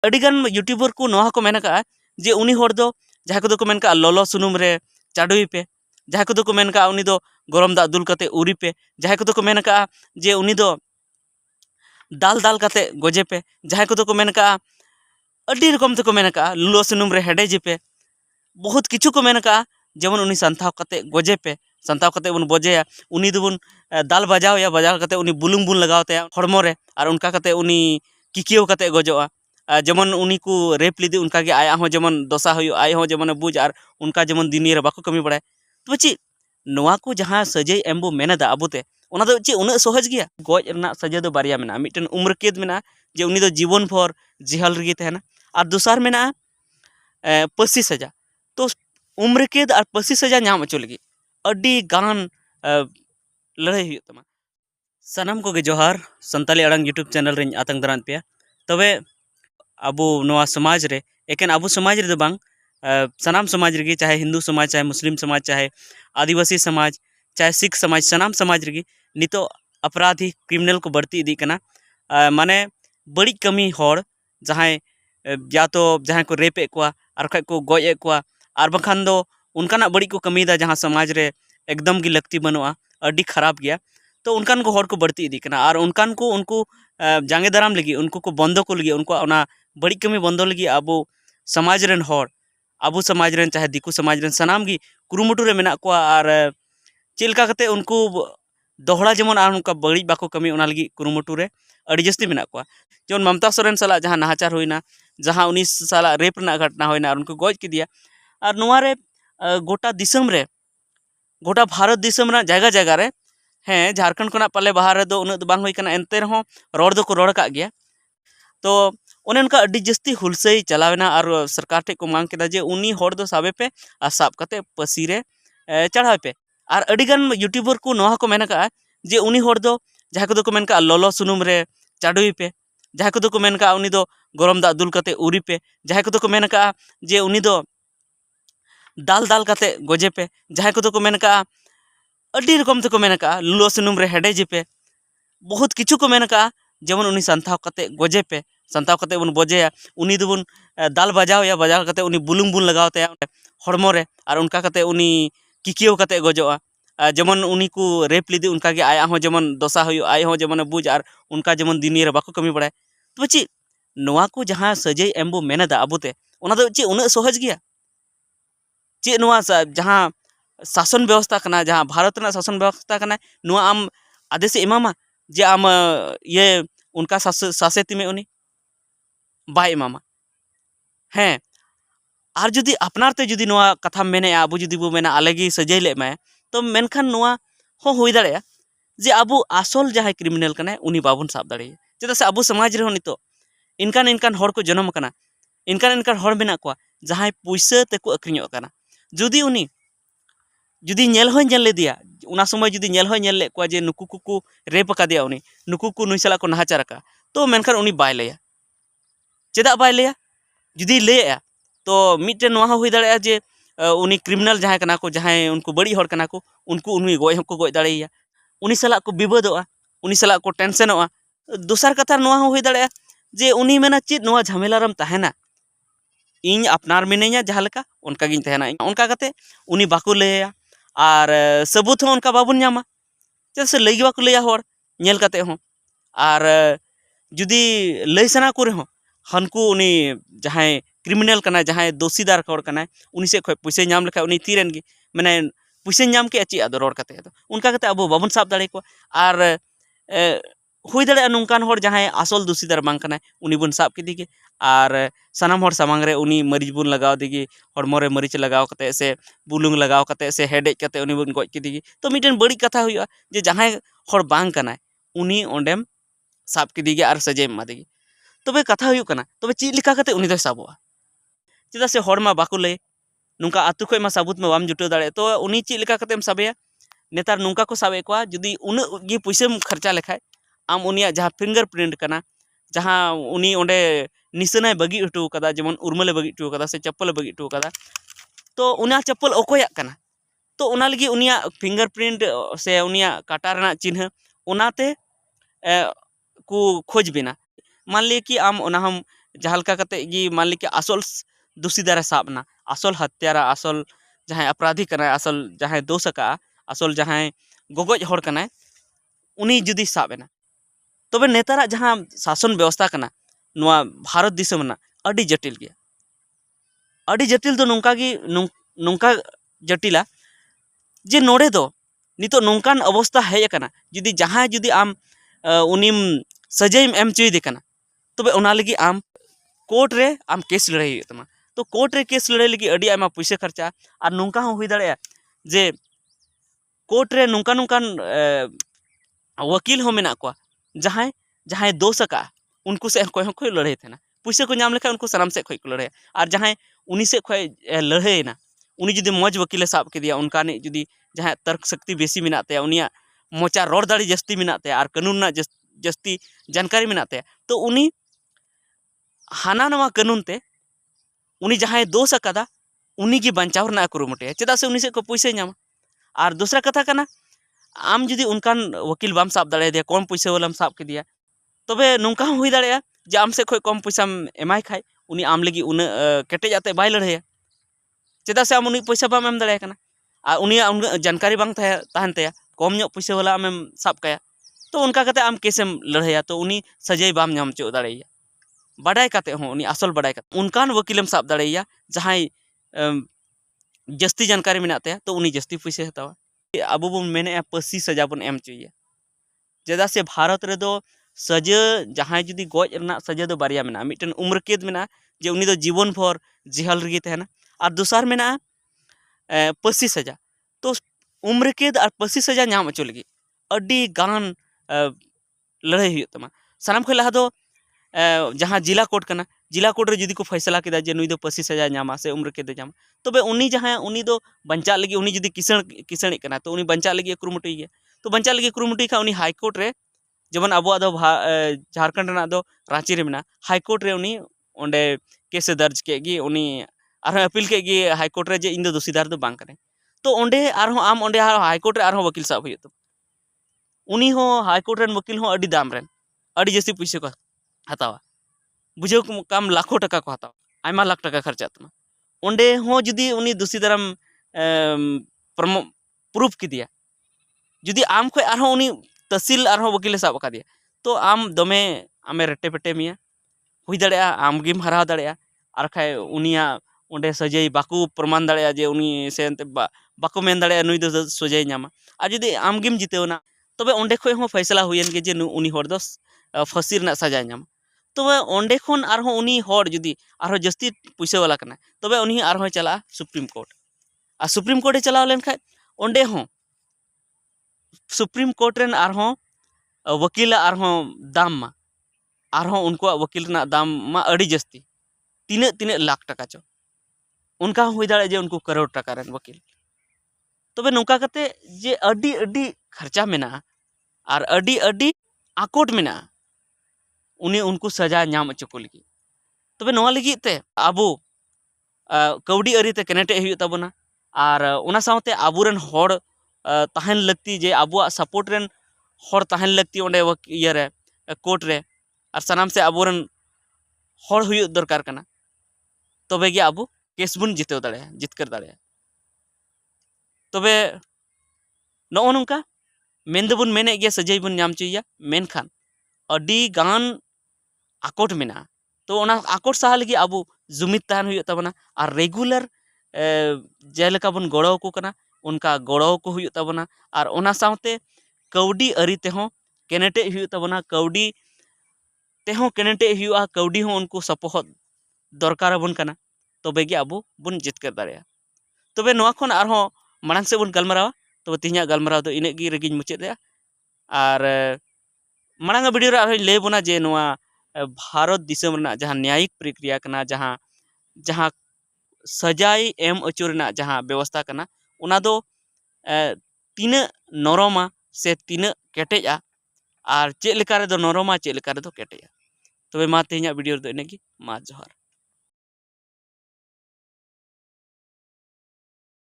अडिगान YouTuber को नोहा को main का जे उनी होड़ दो जहाँ को मेन का लोलो सुनुम रे चाडुई पे, जहाँ को मेन का उनी दो गरम दाग दुल कते उरी पे, जहाँ को मेन का जे उनी दो दाल दाल कते गोजे पे, जहाँ को मेन का अड्डी रकम तक मेन का लुलो सुनुम रे हेडेजे पे, बहुत किछु को मेन का जेमन उनी संथाव कते गोजे पे, संथाव कते बन बोजेया उनी दोबन दाल बजाव या बजाव कते उनी बुलुंग बुन लगाव ते हड़मो रे और उनका कते उनी किकियो कते गोजोआ जेमन उनी को रेप लीदी उनका के आया हो जेमन दोसा हो आय हो जेमन बुझ और उनका जेमन दिनी रे बाको कमी बड़ाय तो ची नोआ को जहाँ सजे एम्बो मेनदा अबुते ओना दो ची उन सहज गया गज रना सजे दो बारिया मेना मिटन उम्र केद मेना जे उनी दो जीवन भर जिहल रगी तहना और दूसर मेना पसी सजा तो उम्र केद और पसी सजा नाम अचो लगी अड्डी गान लड़ाई हुई तमा सनम को जोहार संताली अड़ंग यूट्यूब चैनल रे आतंक दारान पे तबे अबो नोआ समाज रे एकेन अबो समाज रे दो बांग सनाम समाज रे चाहे हिंदू समाज चाहे मुस्लिम समाज चाहे आदिवासी समाज चाहे सिख समाज सनाम समाज रे नितो अपराधी क्रिमिनल को बढ़ती इदी कना माने बड़ी कमी होड़ जहाँ या तो जहाँ को रेप को और खा को गज को और बखान दो उनकाना बड़ी को कमीदा जहाँ समाज रे एकदम की लगती बनोआ अड्डी खराब गया तो उनकान को होड़ को बढ़ती इदी कना और उनकान को उनको जांगे दाराम लगी उनको को बंदो को लगी उनको ओना बड़ी कमी बंदो लगी अब समाज रेन होड़ अब समाज रेन चाहे दिकू समाज रेन सनाम गी कुरुमुटु रे मेना को और चेलका कते उनको दोहड़ा जेमन और उनका बड़ी बाको कमी ओना लगी कुरुमुटु रे अड़ी जस्ती मेना को जेमन ममता सोरेन साला जहाँ नाहाचार होइना जहाँ उनी साला रेप ना घटना होइना और उनको गज किदिया और नोआ रे गोटा दिसम रे गोटा भारत दिसम रा जगह जगह रे हाँ झारखंड को पाले बाहर दो उन बांग होई कना एनते रहो रोड दो को रोड का गया तो उन्हें उनका अड्डी जस्ती हुलसई चलावेना और सरकार ठे को मांग केदा जे उनी होड़ दो साबे पे और साब कते पसी रे चढ़ावे पे और अडिगान यूट्यूबर को नोहा को मेन का जे उनी होड़ दो जहाँ को मेन का लोलो सुनुम रे चाडुई पे, जहाँ को मेन का उनी दो गरम दाग दुल कते उरी पे, जहाँ को मेन का जे उनी दो दाल दाल कते गोजे पे, जहाँ को मेन का अड्डी रकम तक मेन का लुलो सुनुम रे हेडेजे पे, बहुत किछु को मेन का जेमन उनी संथाव कते गोजे पे, संथाव कते बन बोजेया उनी दोबन दाल बजाव या बजाव कते उनी बुलुंग बुन लगाव ते हड़मो रे और उनका कते उनी किकियो कते गोजोआ जेमन उनी को रेप लीदी उनका के आया हो जेमन दोसा हो आय हो जेमन बुझ और उनका जेमन दिनी रे बाको कमी बड़ाय तो ची नोआ को जहाँ सजे एम्बो मेनदा अबुते ओना दो ची उन सहज गया चे नोआ जहाँ शासन व्यवस्था कना जहाँ भारत ना शासन व्यवस्था कना नोआ आम आदेश एमामा जे आम ये उनका सासेती में उनी बाय एमामा हाँ और जुदी अपनार ते जुदी नोआ कथा मेने अब जुदी बो मेना अलगी सजाई ले मैं तो मेनखान नोआ हो हुई दाड़े जे अब आसल जहाँ क्रिमिनल कना उनी बाबन साब दाड़े चेदा से अब समाज रे नितो इनकान इनकान होड़ को जन्म कना इनकान इनकान होड़ मेना को जहाँ पैसा तेको अक्रिñो कना जुदी उनी जुदी नेल हो नेल लेदिया उना समय जुदी नेल हो नेल ले को जे नुकु कुकु रेप कादिया उनी नुकु को नुई साला को नाहाचार का तो मेनखान उनी बाय लेया चेदा बाय लेया जुदी लेया तो मिट्टन नोआ हुई दाड़े जे उनी क्रिमिनल जहाँ कना को जहाँ उनको बड़ी होड़ कना को उनको उनी गज होको गज दाड़ेया उनी साला को विवादोआ उनी साला को टेंशनोआ दोसर कथा नोआ हुई दाड़े जे उनी मेना चेद नोआ झमेला रम तहना इन अपनार मिनेया जहाँ लेका उनका गिन तहना उनका कते उनी बाको लेया और सबूत हो उनका बाबुन नामा चेद से लई बाको लेया होड़ नेल कते हो और जुदी लई सना को रहो हनको उनी जहाँ क्रिमिनल कना जहाँ दोषीदार होड़ कना उनी से खय पैसा नाम लेखा उनी तीरेन गी माने पैसा नाम के ची आदो रोड कते उनका कते अब बाबन साब दाड़े को और हुई दाड़े नोंकान होड़ जहाँ आसल दोषीदार बांग कना उनी बन साब किदी के और सनाम होड़ सामांग रे उनी मरीच बन लगाव दिगी हड़मो रे मरीच लगाव कते से बुलुंग लगाव कते से हेडेज कते उनी बन गज किदी तो मिटन बड़ी कथा हुआ जे जहाँ होड़ बांग कना उनी ओंडेम साब किदी के और सजे एमा दिगी तबे कथा हुई कना तबे चीज लिखा कते उनी दो साबोआ चेदा से होड़ मा बाको ले नुका आतु खय मा साबुत में बाम जुटाव दाड़े तो उनी चीज लिखा कतेम साबेया नेतार नुका को साबे को जुदी उन गी पैसा खर्चा लेखाय आम उनिया जहाँ फिंगरप्रिंट कना जहाँ उनी ओंडे निशाना बगी हटू कदा जेमन उर्मले बगी हटू कदा से चप्पल बगी हटू कदा तो उना चप्पल ओकोया कना तो उना लगी उनिया फिंगरप्रिंट से उनिया काटा रना चिन्ह उनाते को खोज बिना मान लिया कि आम उना हम जहाँ लेका कते गी मान ली कि असल दोषीदारे साबना असल हत्यारा असल जहाँ अपराधी कना असल जहाँ दोष का असल जहाँ गगज हर कना उनी जुदी साबेना तबे नेतारा जहाँ शासन व्यवस्था कना नोआ भारत दिसम ना अडी जटिल गया अडी जटिल तो नौका की नौका जटिला जे नोड़े दो नितो नौकान अवस्था हेज कना जुदी जहाँ जुदी आम उनीम सजाइम एम चुई कना तबे ओना लगी आम कोर्ट रे आम केस लड़ाई हुई तमा तो कोर्ट रे केस लड़ाई लगी अडी आयमा पैसा खर्चा और नौका हो हुई दाड़े जे कोर्ट रे नौका नौकान वकील हो मेना को जहाँ जहाँ दोष का उनको से कोई लड़ाई थे पैसा को नाम लेखा उनको सामान से को लड़ाई और जहाँ उनी से लड़ाईना उनी जुदी मौज वकीले साब के उनका जुदी जहाँ तर्क शक्ति बेसी मेना तया उनिया मोचा रोड दाड़ी जस्ती मेना तया और कानून ना जस्ती जानकारी मेना तया तो उनी हाना नवा कानून ते उनी जहाँ दोष अकादा उनी की बचाव रना कुरुमुटे चेदा से उनी से को पैसा नामा और दूसरा कथा करना आम जुदी उनकान वकील बाम साब दाड़े दिया कम पैसा वाला साब के दिया तबे नौका हुई दाड़े जे आम से कम पैसा एमाय खाय उनी आम लगी उन केटे जाते बाय लड़ाई चेदा से आम उनी पैसा बाम एम दाड़े कना और उनी जानकारी बांग तहन तया कम ᱧᱚᱜ पैसा वाला आम साब काया तो उनका कते आम केसम लड़ाइया तो उनी सजाई बाम नाम चो दाड़ेया बाडाय काते हो उनी असल बाडाय काते उनकान वकीलम साब दाड़ेया जहाँ जस्ती जानकारी मेना तया तो उनी जस्ती पैसा हतावा अब बन मेने फांसी सजा बन एम चुइया चेदा से भारत रे दो सजा जहाँ जुदी गज रना सजा दो बारिया मेना मिटन उम्र कैद मेना जे उनी दो जीवन भर जेहल रगी तहना और दूसर मेना फांसी सजा तो उम्र कैद और फांसी सजा नाम अचो लगी अडी गान लड़ाई हुई तमा सानाम खै लहा दो जहाँ जिला कोर्ट कना जिला कोर्ट रे जुदी को फैसला किदा जे नुई दो फांसी सजा नामा से उम्र कैद नामा तबे उनी जहाँ उनी दो बंचा लगी उनी जुदी किसण कना तो उनी बंचा लगी कुरुमुटुई गया तो बंचा लगी कुरुमुटुई खा उनी हाई कोर्ट रे जेमन अब झारखंड रना दो रांची रे मेना हाई कोर्ट रे उनी ओंडे केस दर्ज के गी उनी आरो अपील के गी हाई कोर्ट रे जे इन दो दोषीदार दो बांग कने तो ओंडे आरो आम ओंडे हाई कोर्ट रे आरो वकील साब हुई तो उनी हो हाई कोर्ट रेन वकील हो अडी दाम रेन अडी जैसी पैसे को हतावा बुझे कम लाखों टका को हतावा आयमा लाख टका खर्चा तमा ओंडे हो जुदी उनी दोषीदारम प्रूफ की दिया जुदी आम खो आरो उनी तहसील आरो वकील साब का दिया तो आम दमे आमे रेटे पेटे मिया हुई दाड़ेया आम गिम हराव दाड़ेया और खाय उनिया ओंडे सजाई बाकू प्रमाण दाड़ेया जे उनी से बाको मेन दाड़ेया नुई दो सजाई नामा और जुदी आम गिम जितेवना तबे ओंडे खो हो फैसला हुयन के जे उनी होर दो फांसी रना सजा नामा तबे ओंडे खन आरो उनी होर जुदी आरो जस्ती पैसा वाला कना तबे उनी आरो चला सुप्रीम कोर्ट और सुप्रीम कोर्ट चलाव लेन खाय ओंडे हो सुप्रीम कोर्ट रेन आरो वकील आरो दाम मा आरो उनको वकील ना दाम मा अड़ी जस्ती तीन लाख टका चो उनका हुई दाड़े जे उनको करोड़ टका रेन वकील तबे नौका कते जे अडी अडी खर्चा मेना और अडी अडी आकोट मेना उनी उनको सजा नाम अचो को लगी तबे नोआ लगी ते आबो कौडी अरी ते कनेक्ट हुई तबना और उना सावते आबुरेन होड़ तहन लगती जे आबुआ सपोर्ट रेन होड़ तहन लगती ओंडे इया रे कोर्ट रे और सनाम से आबुरेन होड़ हुई दरकार कना तबे गे आबो केस बुन जितेव दाड़े जितकर दाड़े तबे नो नौका मेन दबुन मेने गया सजाई बुन नाम चुइया मेनखान अडी गान आकोट मेना तो ओना आकोट सहा लगी आबो जुमिद तहन हुई तबना और रेगुलर जेलेका बन गड़ो को कना उनका गड़ो को हुई तबना और ओना सावते कौडी अरी तेहो केनेटे हुई तबना कौडी तेहो केनेटे हुआ कौडी हो उनको सपोहत दरकार बन कना तबे गे आबो बन जितकर दाड़ेया तबे नोआ खन आरो मांग से बन गलमरावा तबे तिहिया गलमराव दो इने गी रेगिन मुचाद और मांग वीडियो रे आरो लय बना जे नोआ भारत दिसम रना जहाँ न्यायिक प्रक्रिया कना जहाँ जहाँ सजाई एम अचुरना जहाँ व्यवस्था कना उना दो तीन नरमा से तीन केटेजा और चेक लेका रे दो नरमा चेक लेका रे दो केटेजा तबे मा तिहिया वीडियो रे दो इने गी मा जोहार।